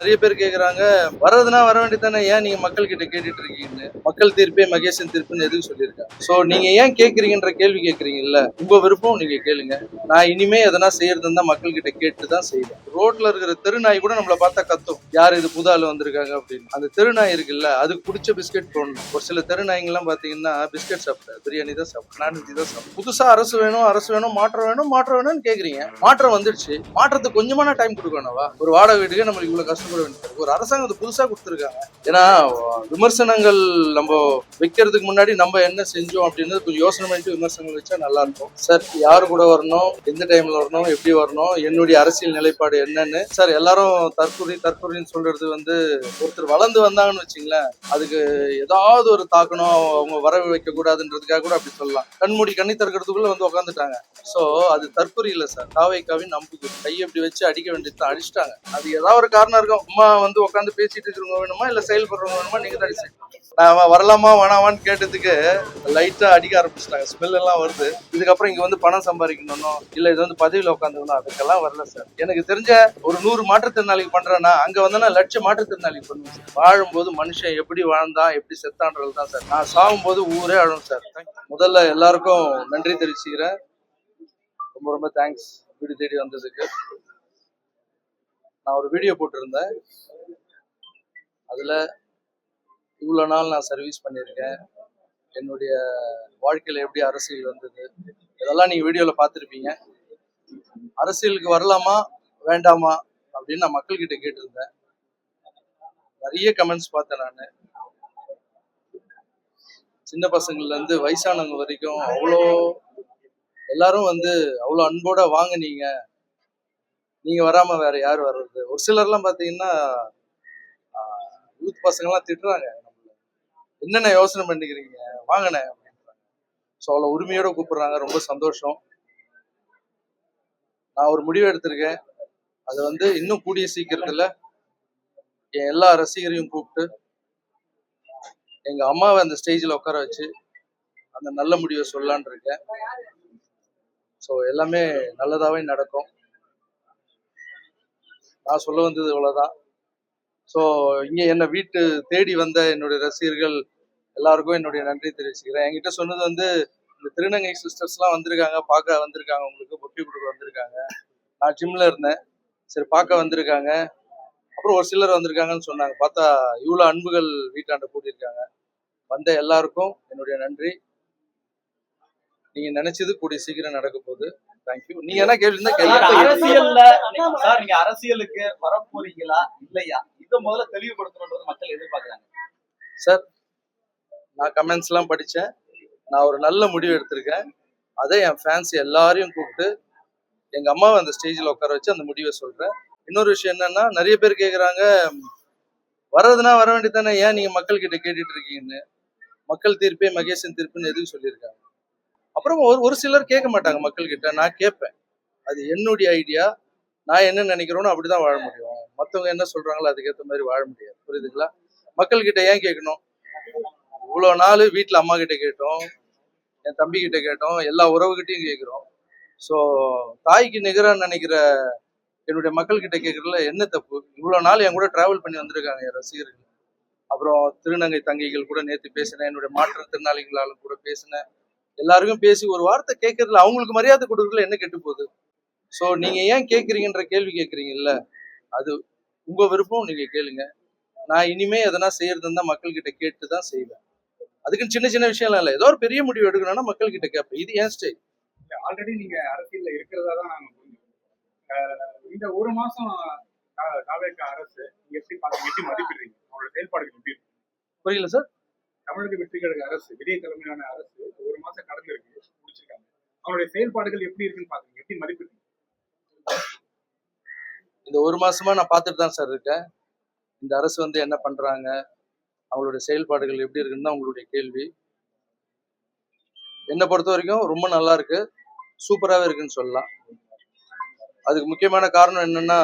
நிறைய பேர் கேக்குறாங்க, வர்றதுனா வர வேண்டியதானே, ஏன் நீங்க மக்கள் கிட்ட கேட்டுட்டு இருக்கீங்கன்னு. மக்கள் தீர்ப்பே மகேசன் தீர்ப்புன்னு எதுக்கு சொல்லியிருக்காங்க. சோ நீங்க ஏன் கேக்குறீங்கன்ற கேள்வி கேக்குறீங்கல்ல, உங்க விருப்பம், நீங்க கேளுங்க. நான் இனிமே எதனா செய்யறதுன்னா மக்கள் கிட்ட கேட்டு தான் செய்வேன். ரோட்ல இருக்கிற தெருநாய் கூட நம்மள பார்த்தா கத்தும், யார் இது புது ஆளு வந்திருக்காங்க அப்படின்னு. அந்த தெருநாய் இருக்குல்ல, அதுக்கு பிடிச்ச பிஸ்கெட் போடணும். ஒரு சில தெருநாய்ங்க எல்லாம் பாத்தீங்கன்னா பிஸ்கெட் சாப்பிடாது, பிரியாணி தான் சாப்பிடும், நான்வெஜ் தான் சாப்பிடும். புதுசா அரசு வேணும், அரசு வேணும், மாற்றம் வேணும், மாற்றம் வேணும்னு கேக்குறீங்க. மாற்றம் வந்துடுச்சு, மாற்றத்துக்கு கொஞ்சமான டைம் கொடுக்கணும்வா? ஒரு வாடகை வீட்டுக்கு நம்மளுக்கு இவ்வளவு கஷ்டப்பட வேண்டியது, ஒரு அரசாங்கத்தை புதுசா கொடுத்துருக்காங்க. ஏன்னா விமர்சனங்கள் நம்ம வைக்கிறதுக்கு முன்னாடி நம்ம என்ன செஞ்சோம் அப்படின்னு கொஞ்சம் யோசனை பண்ணிட்டு விமர்சனங்கள் வச்சா நல்லா இருக்கும். சார் யாரு கூட வரணும், எந்த டைம்ல வரணும், எப்படி வரணும், என்னுடைய அரசியல் நிலைப்பாடு என்னன்னு. சார் எல்லாரும் தற்கொலைன்னு சொல்றது வந்து, ஒருத்தர் வளர்ந்து வந்தாங்கன்னு வச்சுங்களேன், அதுக்கு ஏதாவது ஒரு தாக்கணும், அவங்க வர வைக்க கூடாதுன்றதுக்காக கூட அப்படி சொல்லலாம். கண்மூடி கண்ணி திறக்கிறதுக்குள்ள வந்து உட்காந்துட்டாங்க. சோ அது தற்கொலை இல்ல சார், தாவேக்காவின் நம்புது. கையை இப்படி வச்சு அடிக்க வேண்டியது, அடிச்சிட்டாங்க. அது ஏதாவது ஒரு காரணம் இருக்கும். அம்மா வந்து உட்காந்து பேசிட்டு இருக்கிறவங்க வேணுமா இல்ல செயல்படுறவங்க வேணுமா, நீங்க தான் டிசைட். நான் வரலாமா வேணாமான்னு கேட்டதுக்கு லைட்டா அடிக்க ஆரம்பிச்சிட்டாங்க, ஸ்மெல் எல்லாம் வருது. இதுக்கப்புறம் இங்க வந்து பணம் சம்பாதிக்கணும், இல்ல இது வந்து பதவியில உட்காந்துக்கணும், அதுக்கெல்லாம் வரல சார். எனக்கு தெரிஞ்ச ஒரு 100 மாற்றுத்திறனாளிக்கு பண்றேன்னா அங்க வந்து லட்சம் மாற்றுத்திறனாளிக்கு பண்ணுவேன் சார். வாழும்போது மனுஷன் எப்படி வாழ்ந்தான் எப்படி செத்தான்றது தான் சார். நான் சாகும் போது ஊரே அழும் சார். முதல்ல எல்லாருக்கும் நன்றி தெரிவிச்சுக்கிறேன். ரொம்ப ரொம்ப தேங்க்ஸ் வீடு தேடி வந்ததுக்கு. நான் ஒரு வீடியோ போட்டிருந்தேன், அதுல இவ்வளவு நாள் நான் சர்வீஸ் பண்ணியிருக்கேன், என்னுடைய வாழ்க்கையில எப்படி அரசியல் வந்தது, இதெல்லாம் நீங்க வீடியோல பார்த்துருப்பீங்க. அரசியலுக்கு வரலாமா வேண்டாமா அப்படின்னு நான் மக்கள் கிட்ட கேட்டிருந்தேன். நிறைய கமெண்ட்ஸ் பார்த்தேன் நான். சின்ன பசங்கள்ல இருந்து வயசானவங்க வரைக்கும் எல்லாரும் வந்து அவ்வளோ அன்போட வாங்க, நீங்க வராம வேற யார் வர்றது. ஒரு சிலர்லாம் பாத்தீங்கன்னா யூத் பசங்க எல்லாம் திட்டுறாங்க, என்னென்ன யோசனை பண்ணிக்கிறீங்க, வாங்கினேன் அப்படின்றாங்க. ஸோ அவ்வளோ உரிமையோட கூப்பிடுறாங்க, ரொம்ப சந்தோஷம். நான் ஒரு முடிவு எடுத்திருக்கேன், அது வந்து இன்னும் கூடிய சீக்கிரத்துல என் எல்லா ரசிகரையும் கூப்பிட்டு எங்க அம்மாவை அந்த ஸ்டேஜில் உட்கார வச்சு அந்த நல்ல முடிவை சொல்லலான் இருக்கேன். ஸோ எல்லாமே நல்லதாவே நடக்கும். நான் சொல்ல வந்தது இவ்வளவுதான். ஸோ இங்க என்ன வீட்டு தேடி வந்த என்னுடைய ரசிகர்கள் எல்லாருக்கும் என்னுடைய நன்றி தெரிவிச்சுக்கிறேன். என்கிட்ட சொன்னது வந்து, இந்த திருநங்கை சிஸ்டர்ஸ்லாம் வந்திருக்காங்க, பார்க்க வந்திருக்காங்க, உங்களுக்கு பொக்கே கொடுக்க வந்திருக்காங்க. நான் ஜிம்ல இருந்தேன், சரி பார்க்க வந்திருக்காங்க. அப்புறம் ஒரு சிலர் வந்திருக்காங்கன்னு சொன்னாங்க. பார்த்தா இவ்வளோ அன்புகள் வீட்டாண்ட கூட்டியிருக்காங்க. வந்த எல்லாருக்கும் என்னுடைய நன்றி. நீங்க நினைச்சது கூடிய சீக்கிரம் நடக்க போகுது. தேங்க்யூ. நீங்க என்ன கேள்வி இருந்தா அரசியல்ல சார், நீங்க அரசியலுக்கு வரப்போறீங்களா இல்லையா, இதை முதல்ல தெளிவுபடுத்தணும்ன்றது மக்கள் எதிர்பார்க்கறாங்க சார். நான் கமெண்ட்ஸ் எல்லாம் படிச்சேன், நான் ஒரு நல்ல முடிவு எடுத்திருக்கேன். அதை என் ஃபேன்ஸ் எல்லாரையும் கூப்பிட்டு எங்க அம்மாவை அந்த ஸ்டேஜில் உட்கார வச்சு அந்த முடிவை சொல்றேன். இன்னொரு விஷயம் என்னன்னா, நிறைய பேர் கேக்குறாங்க, வர்றதுனா வர வேண்டியதானே, ஏன் நீங்க மக்கள் கிட்ட கேட்டுட்டு இருக்கீங்கன்னு. மக்கள் தீர்ப்பே மகேசன் தீர்ப்புன்னு எதுக்கு சொல்லியிருக்காங்க. அப்புறம் ஒரு சிலர் கேட்க மாட்டாங்க மக்கள் கிட்ட, நான் கேட்பேன். அது என்னுடைய ஐடியா, நான் என்ன நினைக்கிறோன்னு அப்படிதான் வாழ முடியும். மற்றவங்க என்ன சொல்றாங்களோ அதுக்கேற்ற மாதிரி வாழ முடியாது. புரியுதுங்களா? மக்கள் கிட்ட ஏன் கேட்கணும்? இவ்வளவு நாள் வீட்டுல அம்மா கிட்ட கேட்டோம், என் தம்பி கிட்ட கேட்டோம், எல்லா உறவுகிட்டையும் கேட்கிறோம். ஸோ தாய்க்கு நிகரான்னு நினைக்கிற என்னுடைய மக்கள் கிட்ட கேட்கறதுல என்ன தப்பு? இவ்வளவு நாள் என் கூட டிராவல் பண்ணி வந்திருக்காங்க என் ரசிகர்கள். அப்புறம் திருநங்கை தங்கைகள் கூட நேற்று பேசினேன், என்னுடைய மாற்றுத்திறனாளிகளாலும் கூட பேசினேன். எல்லாருக்கும் பேசி ஒரு வார்த்தை கேட்கறதுல அவங்களுக்கு மரியாதை கொடுக்கறதுல என்ன கெட்டு போகுது? ஸோ நீங்க ஏன் கேட்குறீங்கன்ற கேள்வி கேட்குறீங்கல்ல, அது உங்க விருப்பம், நீங்க கேளுங்க. நான் இனிமே எதனா செய்யறதுன்னா மக்கள் கிட்ட கேட்டு தான் செய்வேன். அதுக்குன்னு சின்ன சின்ன விஷயம்லாம் இல்லை, ஏதோ ஒரு பெரிய முடிவு எடுக்கணும்னா மக்கள் கிட்ட கேட்பேன். இது ஏன் ஸ்டைல். ஆல்ரெடி நீங்க அரசியல்ல இருக்கிறதா தான் நாங்க புரிஞ்சோம். இந்த ஒரு மாசம் தாவேகா அரசு எப்படி மதிப்பிடுறீங்க, அவங்களோட செயல்பாடுகள் எப்படி இருக்கு? புரியல சார். தமிழக வெற்றி கழக அரசு, விஜய் தலைமையிலான அரசு ஒரு மாசம் கடந்து இருக்கு, முடிச்சிருக்காங்க. அவங்களுடைய செயல்பாடுகள் எப்படி இருக்குன்னு பாத்தீங்க, எப்படி மதிப்பிடுறீங்க? இந்த ஒரு மாசமா நான் பார்த்துட்டு தான் சார் இருக்கேன். இந்த அரசு வந்து என்ன பண்றாங்க, அவங்களுடைய செயல்பாடுகள் எப்படி இருக்குன்னு தான் உங்களுடைய கேள்வி. என்னை பொறுத்த வரைக்கும் ரொம்ப நல்லா இருக்கு, சூப்பராகவே இருக்குன்னு சொல்லலாம். அதுக்கு முக்கியமான காரணம் என்னன்னா,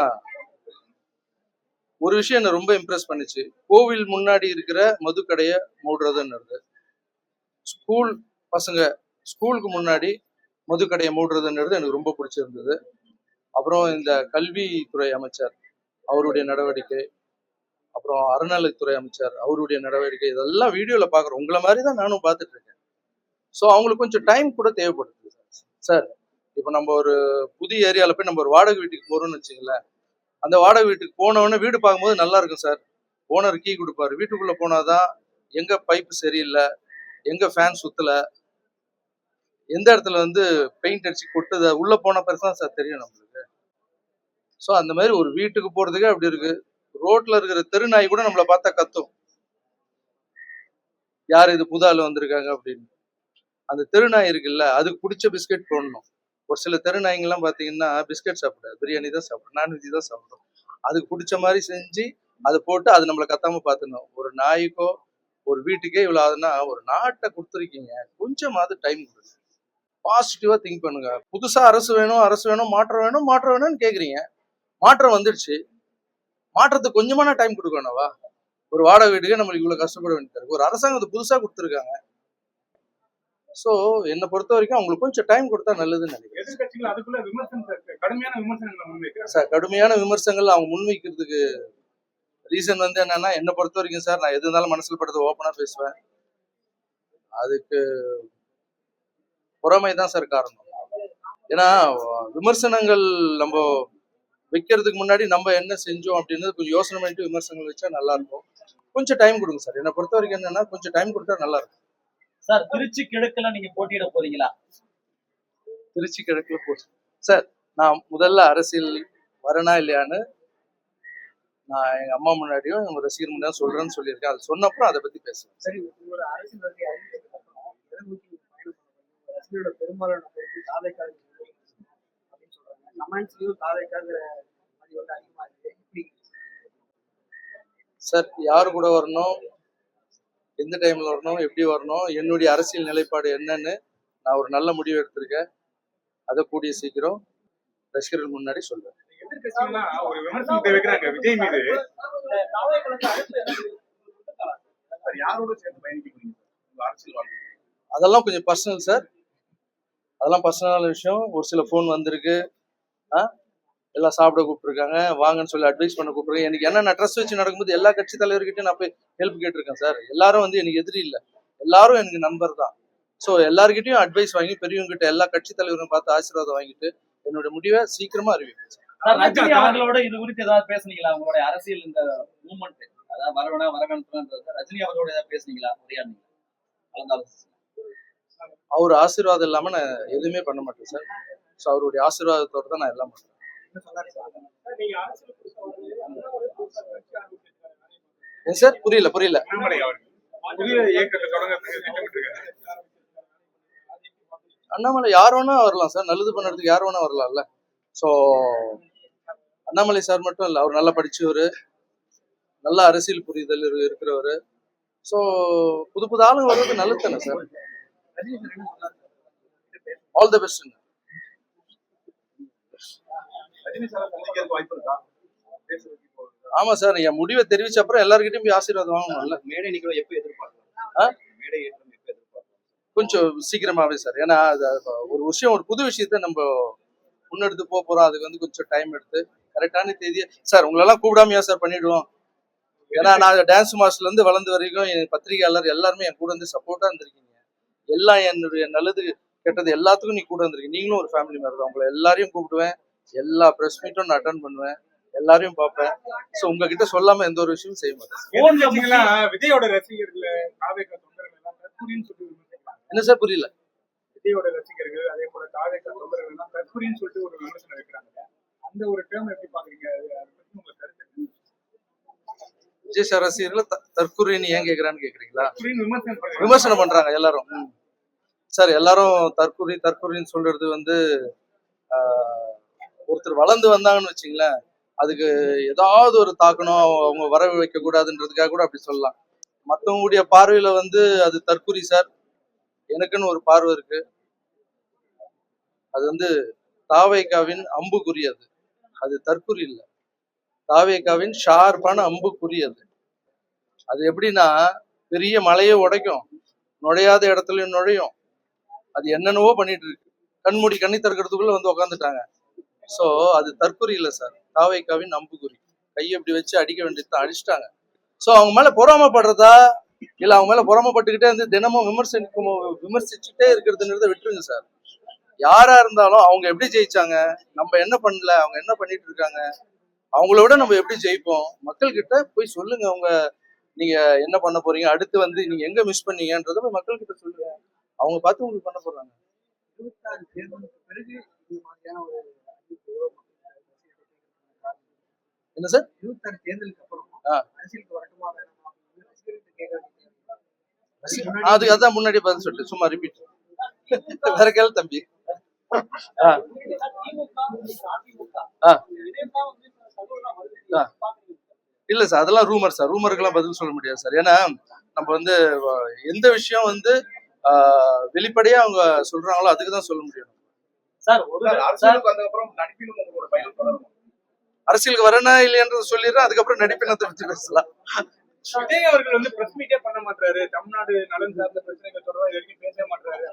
ஒரு விஷயம் என்ன ரொம்ப இம்ப்ரெஸ் பண்ணுச்சு. கோவில் முன்னாடி இருக்கிற மதுக்கடையை மூடுறதுன்னு, ஸ்கூல் பசங்க ஸ்கூலுக்கு முன்னாடி மதுக்கடையை மூடுறதுன்றது எனக்கு ரொம்ப பிடிச்சிருந்தது. அப்புறம் இந்த கல்வித்துறை அமைச்சர் அவருடைய நடவடிக்கை, அப்புறம் அறநிலைத்துறை அமைச்சர் அவருடைய நடவடிக்கை இதெல்லாம் வீடியோல பாக்குறோம். உங்களை மாதிரி தான் நானும் பார்த்துட்டு இருக்கேன். ஸோ அவங்களுக்கு கொஞ்சம் டைம் கூட தேவைப்படுது சார். இப்போ நம்ம ஒரு புதிய ஏரியால போய் நம்ம ஒரு வாடகை வீட்டுக்கு போறோம்னு வச்சுங்களேன். அந்த வாடகை வீட்டுக்கு போனவொடனே வீடு பார்க்கும்போது நல்லா இருக்கும் சார். ஓனர் கீ கொடுப்பாரு. வீட்டுக்குள்ள போனாதான் எங்க பைப்பு சரியில்லை, எங்க ஃபேன் சுத்தல, எந்த இடத்துல வந்து பெயிண்ட் அடிச்சு கொட்டுது, உள்ள போன பிறகுதான் சார் தெரியும் நம்மளுக்கு. ஸோ அந்த மாதிரி ஒரு வீட்டுக்கு போறதுக்கே அப்படி இருக்கு. ரோட்ல இருக்கிற தெருநாய் கூட நம்மளை பார்த்தா கத்தும், யார் இது புது ஆள் வந்திருக்காங்க அப்படின்னு. அந்த தெருநாய் இருக்குல்ல, அதுக்கு பிடிச்ச பிஸ்கெட் போடணும். ஒரு சில தெருநாய்ங்கெல்லாம் பாத்தீங்கன்னா பிஸ்கெட் சாப்பிடாது, பிரியாணி தான் சாப்பிடும், நான்வெஜ் தான் சாப்பிடும். அதுக்கு பிடிச்ச மாதிரி செஞ்சு அதை போட்டு அது நம்மளை கத்தாம பாத்துக்கணும். ஒரு நாய்க்கோ ஒரு வீட்டுக்கே இவ்வளவு ஆகுதுன்னா ஒரு நாட்டை கொடுத்துருக்கீங்க, கொஞ்சமாவது டைம் கொடுங்க. பாசிட்டிவா திங்க் பண்ணுங்க. புதுசா அரசு வேணும், அரசு வேணும், மாற்றம் வேணும், மாற்றம் வேணும்னு கேக்குறீங்க. மாற்றம் வந்துடுச்சு, மாற்றத்துக்கு கொஞ்சமான டைம் கொடுக்கணும்வா? ஒரு வாடகை வீட்டுக்கே நம்மளுக்கு இவ்வளவு கஷ்டப்பட வேண்டியது. ஒரு அரசாங்கத்தை புதுசா கொடுத்துருக்காங்க. சோ என்னை பொறுத்த வரைக்கும் அவங்களுக்கு கொஞ்சம் டைம் கொடுத்தா நல்லதுன்னு நினைக்கிறேன். எதிர்கட்சிகள் அதுக்குள்ள கடுமையான விமர்சனங்களை முன்வைக்கிறாங்க சார் கடுமையான விமர்சனங்கள் அவங்க முன்வைக்கிறதுக்கு ரீசன் வந்து என்னன்னா, என்னை பொறுத்த வரைக்கும் சார், நான் எது இருந்தாலும் மனசுல படுறது ஓப்பனா பேசுவேன். அதுக்கு பொறாமை தான் சார் காரணம். ஏன்னா விமர்சனங்கள் நம்ம வைக்கிறதுக்கு முன்னாடி நம்ம என்ன செஞ்சோம் அப்படின்னு கொஞ்சம் யோசனை பண்ணிட்டு விமர்சனங்கள் வச்சா நல்லா இருக்கும். கொஞ்சம் டைம் கொடுங்க சார். என்னை பொறுத்த வரைக்கும் என்னன்னா, கொஞ்சம் டைம் கொடுத்தா நல்லா இருக்கும் சார். திருச்சி கிழக்குல நீங்க போட்டியிட போறீங்களா? திருச்சி கிழக்குல போட்டு சார், நான் முதல்ல அரசியல் வரனா இல்லையான்னு நான் எங்க அம்மா முன்னாடியும் எங்க ரசிகர் முன்னாடியும் சொல்றேன்னு சொல்லியிருக்கேன். அது சொன்னப்புறம் அதை பத்தி பேசுவேன். சரி, உங்களோட அரசியல் வருகை அறிவித்ததுக்கு அப்புறம் எதை நோக்கி நீங்க பயணம் பண்ண போறீங்க? ரசிகர்களோட பெரும்பாலான கருத்து தாவேக்காக அப்படின்னு சொல்றாங்க. கமெண்ட்ஸ்லயும் தாவேக்காங்கிற அது வந்து அதிகமா இருக்கு. இப்படி சார், யாரு கூட வரணும், எந்த டைம்ல வரணும், எப்படி வரணும், என்னுடைய அரசியல் நிலைப்பாடு என்னன்னு நான் ஒரு நல்ல முடிவு எடுத்திருக்கேன். அதை கூடிய சீக்கிரம் ரசிகர்கள் முன்னாடி சொல்றேன். எதிர்கட்சிகள்லாம் ஒரு விமர்சனத்தை வைக்கிறாங்க விஜய் மீது. சார், யாரோட சேர்ந்து பயணிக்க போறீங்க உங்க அரசியல் வாழ்க்கை? அதெல்லாம் கொஞ்சம் பர்சனல் சார். அதெல்லாம் பர்சனலான விஷயம். ஒரு சில ஃபோன் வந்திருக்கு, எல்லாம் சாப்பிட கூப்பிட்டுருக்காங்க, வாங்கன்னு சொல்லி அட்வைஸ் பண்ண கூப்பிட்டுருக்கேன். எனக்கு என்ன, நான் ட்ரஸ்ட் வச்சு நடக்கும்போது எல்லா கட்சி தலைவர்கிட்டையும் நான் போய் ஹெல்ப் கேட்டிருக்கேன் சார். எல்லாரும் வந்து எனக்கு எதிரி இல்லை, எல்லாரும் எனக்கு நண்பர் தான். ஸோ எல்லாருக்கிட்டையும் அட்வைஸ் வாங்கி பெரியவங்க கிட்ட எல்லா கட்சி தலைவரும் பார்த்து ஆசீர்வாதம் வாங்கிட்டு என்னோட முடிவை சீக்கிரமா அறிவிப்பேன் சார். ரஜினி அவர்களோட இது குறித்து ஏதாவது பேசுனீங்களா? உங்களுடைய அரசியல் இந்த மூவ்மெண்ட், அதாவது வரவேணா வரவேணாம், ரஜினி அவர்களோட ஏதாவது பேசுனீங்களா? உரையாடுனீங்களா? அவர் ஆசீர்வாதம் இல்லாம நான் எதுவுமே பண்ண மாட்டேன் சார். ஸோ அவருடைய ஆசீர்வாதத்தோட தான் நான் எல்லாம் பண்றேன். ஏன் சார், புரியல அண்ணாமலை அவர்கள் புதிய இயக்கத்தை தொடங்குறதுக்கு திட்டமிட்டிருக்காரு. அண்ணாமலை யார் வேணா வரலாம் சார், நல்லது பண்ணுறதுக்கு யார் வேணா வரலாம்ல. ஸோ அண்ணாமலை சார் மட்டும் இல்லை, அவர் நல்லா படிச்சவர், நல்ல அரசியல் புரிதல் இருக்கிறவர். ஸோ புது புது ஆளுங்க வர்றது நல்லது தானே sir. All the best. Rajini sir சந்திக்கிறதுக்கு வாய்ப்பு இருக்கா? ஆமா சார், என் முடிவை தெரிவிச்ச அப்புறம் எல்லாருக்கிட்டையும் போய் ஆசீர்வாதம் வாங்கணும்ல. மேடை நிகழ்வு எப்போ எதிர்பார்க்கலாம்? மேடை ஏற்றம் எப்போ எதிர்பார்க்கலாம்? கொஞ்சம் சீக்கிரமாவே சார். ஏன்னா ஒரு விஷயம், ஒரு புது விஷயத்த நம்ம முன்னெடுத்து போறோம். அதுக்கு வந்து கொஞ்சம் டைம் எடுத்து கரெக்டான தேதியை சார் உங்களெல்லாம் கூப்பிடாமையா சார் பண்ணிடுவோம். ஏன்னா நான் டான்ஸ் மாஸ்டர்ல இருந்து வளர்ந்து வரைக்கும் என் பத்திரிகையாளர் எல்லாருமே என் கூட வந்து சப்போர்ட்டா இருந்திருக்கீங்க. எல்லாம் என்னுடைய நல்லது கெட்டது எல்லாத்துக்கும் நீ கூட இருந்திருக்கீங்க. நீங்களும் ஒரு ஃபேமிலி மாதிரி தான். உங்களை எல்லாரையும் கூப்பிடுவேன், எல்லா ப்ரெஸ் மீட்டும் நான் அட்டன் பண்ணுவேன், எல்லாரையும் பார்ப்பேன். ஸோ உங்ககிட்ட சொல்லாம எந்த ஒரு விஷயமும் செய்ய மாட்டேன். எதிர்கட்சிகள்லாம் விஜயோட ரசிகர்கள் தாவேக்கா தொண்டர்கள் எல்லாம் தற்கொலைன்னு சொல்லி விமர்சிக்கிறாங்க. என்ன சார், புரியல? விஜயோட ரசிகர்கள் அதே போல தாவேக்கா தொண்டர்கள் எல்லாம் தற்கொலைன்னு சொல்லிட்டு ஒரு விமர்சனம் வைக்கிறாங்க. அந்த ஒரு டேர்ம் எப்படி பாக்குறீங்க? அதை பத்தி உங்க கருத்து என்ன? விஜய் சார் ரசிகர்களை தற்கொலைன்னு ஏன் கேட்கறான்னு கேக்குறீங்களா? விமர்சனம் பண்றாங்க எல்லாரும் சார். எல்லாரும் தற்கொலைன்னு சொல்றது வந்து ஒருத்தர் வளர்ந்து வந்தாங்கன்னு வச்சுங்களேன், அதுக்கு ஏதாவது ஒரு தாக்கணும், அவங்க வர வைக்க கூடாதுன்றதுக்காக கூட அப்படி சொல்லலாம். மற்றவங்களுடைய பார்வையில வந்து அது தற்கொலை சார். எனக்குன்னு ஒரு பார்வை இருக்கு. அது வந்து தாவேக்காவின் அம்புக்குறி. அது தற்கொலை இல்லை, தாவேக்காவின் ஷார்ப்பான அம்புக்குறி. அது எப்படின்னா, பெரிய மலையை உடைக்கும், நுழையாத இடத்துலயும் நுழையும். அது என்னென்னவோ பண்ணிட்டு இருக்கு. கண்மூடி கண்ணி திறக்கிறதுக்குள்ள வந்து உக்காந்துட்டாங்க. ஸோ அது தற்கொலை இல்லை சார், தாவேக்காவின் அம்புக்குறி. கையை இப்படி வச்சு அடிக்க வேண்டியதுதான், அடிச்சிட்டாங்க. ஸோ அவங்க மேல பொறாமப்படுறதா இல்ல அவங்க மேல பொறாமப்பட்டுக்கிட்டே வந்து தினமும் விமர்சிச்சுட்டே இருக்கிறதுன்றத விட்டுருங்க சார். யாரா இருந்தாலும் அவங்க எப்படி ஜெயிச்சாங்க, நம்ம என்ன பண்ணல, அவங்க என்ன பண்ணிட்டு இருக்காங்க, அவங்கள விட நம்ம எப்படி ஜெயிப்போம், மக்கள் கிட்ட போய் சொல்லுங்க. அவங்க நீங்க என்ன பண்ண போறீங்க, அடுத்து வந்து நீங்க எங்க மிஸ் பண்ணீங்கன்றத போய் மக்கள் கிட்ட சொல்லுங்க. அவங்க பார்த்து உங்களுக்கு பண்ண போறாங்க. 26 தேர்தலுக்கு பிறகு இது மாதிரியான ஒரு அறிவிப்பு என்ன சார்? 26 தேர்தலுக்கு அப்புறம் ஆ. அரசியலுக்கு வரட்டுமா வேணாமா அப்படின்னு ரசிகர்கள்ட்ட கேட்க வேண்டியது. அதான் முன்னாடி பதில் சொல்லிட்டு சும்மா ரிப்பீட். வேற கேள்வி தம்பி. ஆ. ஆ. ஆ. இல்ல சார், அதெல்லாம் ரூமர் சார். ரூமருக்கெல்லாம் பதில் சொல்ல முடியாது சார். ஏன்னா நம்ம வந்து எந்த விஷயம் வந்து வெளிப்படையா அவங்க சொல்றாங்களோ அதுக்கு தான் சொல்ல முடியும். சார் அரசியலுக்கு வந்த அப்புறம் நடிப்பிலும் உங்களோட பயணம் தொடரும். அரசியலுக்கு வரனா இல்லையன்றது சொல்லிடுறேன், அதுக்கப்புறம் நடிப்பினத்தை பத்தி பேசலாம். விஜய் அவர்கள் வந்து பிரஸ் மீட்டே பண்ண மாட்டாரு, தமிழ்நாடு நலன் சார்ந்த பிரச்சனைகள் தொடர்பாக இது வரைக்கும் பேச மாட்டாரு.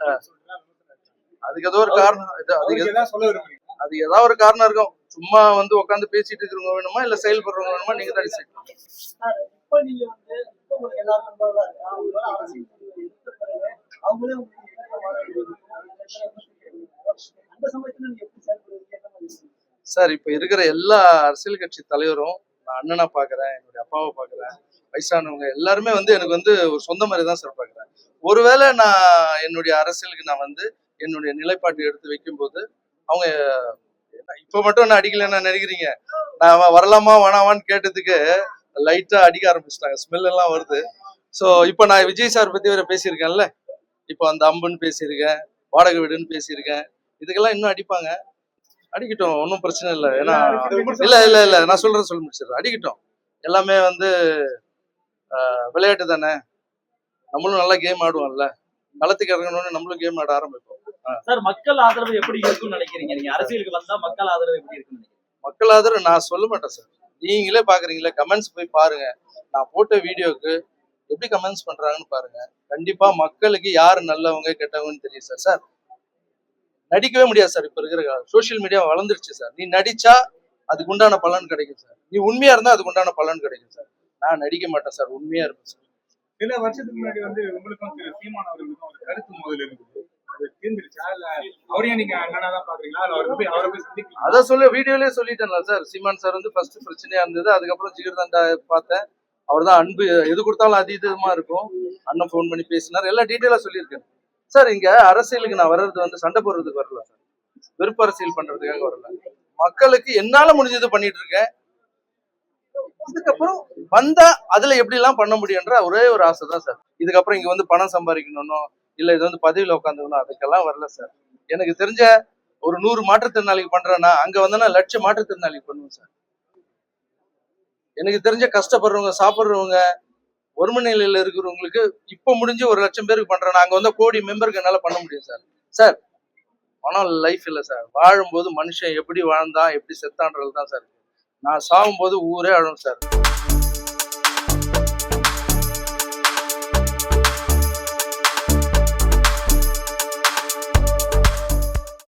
அதுக்கு ஏதோ ஒரு காரணம், அதுக்கு ஏதாவது சொல்ல விரும்புறீங்க? அது ஏதாவது ஒரு காரணம் இருக்கும். சும்மா வந்து உட்காந்து பேசிட்டு இருக்கிறவங்க வேணுமா இல்ல செயல்படுறவங்க வேணுமா, நீங்க தான் டிசைட் பண்ணுங்க. சார், இப்ப நீங்க வந்து இப்ப உங்களுக்கு எல்லாரும் நண்பர்களா இருக்கா? அவங்களால அரசியல் முடிவு எடுத்த பிறகு அவங்களே உங்களுக்கு அந்த சமயத்துல நீங்க எப்படி செயல்படுவீங்க, என்ன மாதிரி செய்வீங்க? சார், இப்ப இருக்கிற எல்லா அரசியல் கட்சி தலைவரும் நான் அண்ணனா பாக்குறேன், என்னுடைய அப்பாவை பாக்குறேன், வயசானவங்க எல்லாருமே வந்து எனக்கு வந்து ஒரு சொந்த மாதிரி தான் சார் பாக்குறேன். ஒருவேளை நான் என்னுடைய அரசியலுக்கு நான் வந்து என்னுடைய நிலைப்பாட்டை எடுத்து வைக்கும் போது அவங்க இப்ப மட்டும் நான் அடிக்கலன்னு நினைக்கிறீங்க, நான் வரலாமா வேணாமான்னு கேட்டதுக்கு லைட்டா அடிக்க ஆரம்பிச்சிட்டாங்க, ஸ்மெல் எல்லாம் வருது. ஸோ இப்போ நான் விஜய் சார் பத்தி வேற பேசியிருக்கேன்ல, இப்போ அந்த அம்புன்னு பேசியிருக்கேன், வாடகை வீடுன்னு பேசியிருக்கேன், இதுக்கெல்லாம் இன்னும் அடிப்பாங்க. அடிக்கட்டும், ஒன்றும் பிரச்சனை இல்லை. ஏன்னா இல்ல இல்ல இல்ல நான் சொல்றேன், சொல்லி முடிச்சிடுறேன். அடிக்கட்டும், எல்லாமே வந்து விளையாட்டு தானே, நம்மளும் நல்லா கேம் ஆடுவோம்ல, களத்துக்கு இறங்கணும்னு நம்மளும் கேம் ஆட ஆரம்பிப்போம். சார், மக்கள் ஆதரவு எப்படி இருக்கும்னு நினைக்கிறீங்க? நீங்க அரசியலுக்கு வந்தா மக்கள் ஆதரவு எப்படி இருக்குன்னு நினைக்கிறீங்க? மக்கள் ஆதரவு நான் சொல்ல மாட்டேன் சார், நீங்களே பாக்குறீங்களே, கமெண்ட்ஸ் போய் பாருங்க. நான் போட்ட வீடியோக்கு எப்படி கமெண்ட்ஸ் பண்றாங்கன்னு பாருங்க. கண்டிப்பா மக்களுக்கு யாரு நல்லவங்க கெட்டவங்கன்னு தெரியும் சார். சார், நடிக்கவே முடியாது சார். இப்ப இருக்கிற சோசியல் மீடியா வளர்ந்துருச்சு சார். நீ நடிச்சா அதுக்கு உண்டான பலன் கிடைக்கும் சார், நீ உண்மையா இருந்தா அதுக்கு உண்டான பலன் கிடைக்கும் சார். நான் நடிக்க மாட்டேன் சார், உண்மையா இருப்பேன் சார். சில வருஷத்துக்கு முன்னாடி வந்து உங்களுக்கும் திரு சீமான் அவர்களுக்கும் ஒரு கருத்து மோதல் இருக்குது, அது தீர்ந்துருச்சா? இல்ல அவரையும் நீங்க அண்ணனா தான் பாக்குறீங்களா? இல்ல அவரை போய் சந்திக்கிறீங்களா? அதான் சொல்ல வீடியோலயே சொல்லிட்டேன்ல சார். சீமான் சார் வந்து ஃபர்ஸ்ட் பிரச்சனையா இருந்தது, அதுக்கப்புறம் ஜிகர்தண்டா பார்த்தேன், அவர் தான் அன்பு, எது கொடுத்தாலும் அதீதமா இருக்கும். அண்ணன் ஃபோன் பண்ணி பேசினார், எல்லாம் டீட்டெயிலா சொல்லியிருக்கேன் சார். இங்க அரசியலுக்கு நான் வர்றது வந்து சண்டை போடுறதுக்கு வரல சார், வெறுப்பு அரசியல் பண்றதுக்காக வரல. மக்களுக்கு என்னால முடிஞ்சது பண்ணிட்டு இருக்கேன். இதுக்கப்புறம் வந்தா அதுல எப்படி எல்லாம் பண்ண முடியும்ன்ற ஒரே ஒரு ஆசை தான் சார். இதுக்கப்புறம் இங்க வந்து பணம் சம்பாதிக்கணும், இல்ல இது வந்து பதவியில உட்காந்துக்கணும், அதுக்கெல்லாம் வரல சார். எனக்கு தெரிஞ்ச ஒரு 100 மாற்றுத்திறனாளிக்கு பண்றேன்னா அங்க வந்தேன்னா 1,00,000 மாற்றுத்திறனாளிக்கு பண்ணுவேன் சார். எனக்கு தெரிஞ்ச கஷ்டப்படுறவங்க, சாப்பிடுறவங்க, ஒருமை நிலையில இருக்கிறவங்களுக்கு இப்ப முடிஞ்சு 1,00,000 பேருக்கு பண்றேன்னா அங்க வந்து கோடி மெம்பருக்கு என்னால பண்ண முடியும் சார். சார், பணம் லைஃப் இல்லை சார். வாழும்போது மனுஷன் எப்படி வாழ்ந்தான் எப்படி செத்தான்றது தான் சார். நான் சாகும்போது ஊரே அழும் சார்.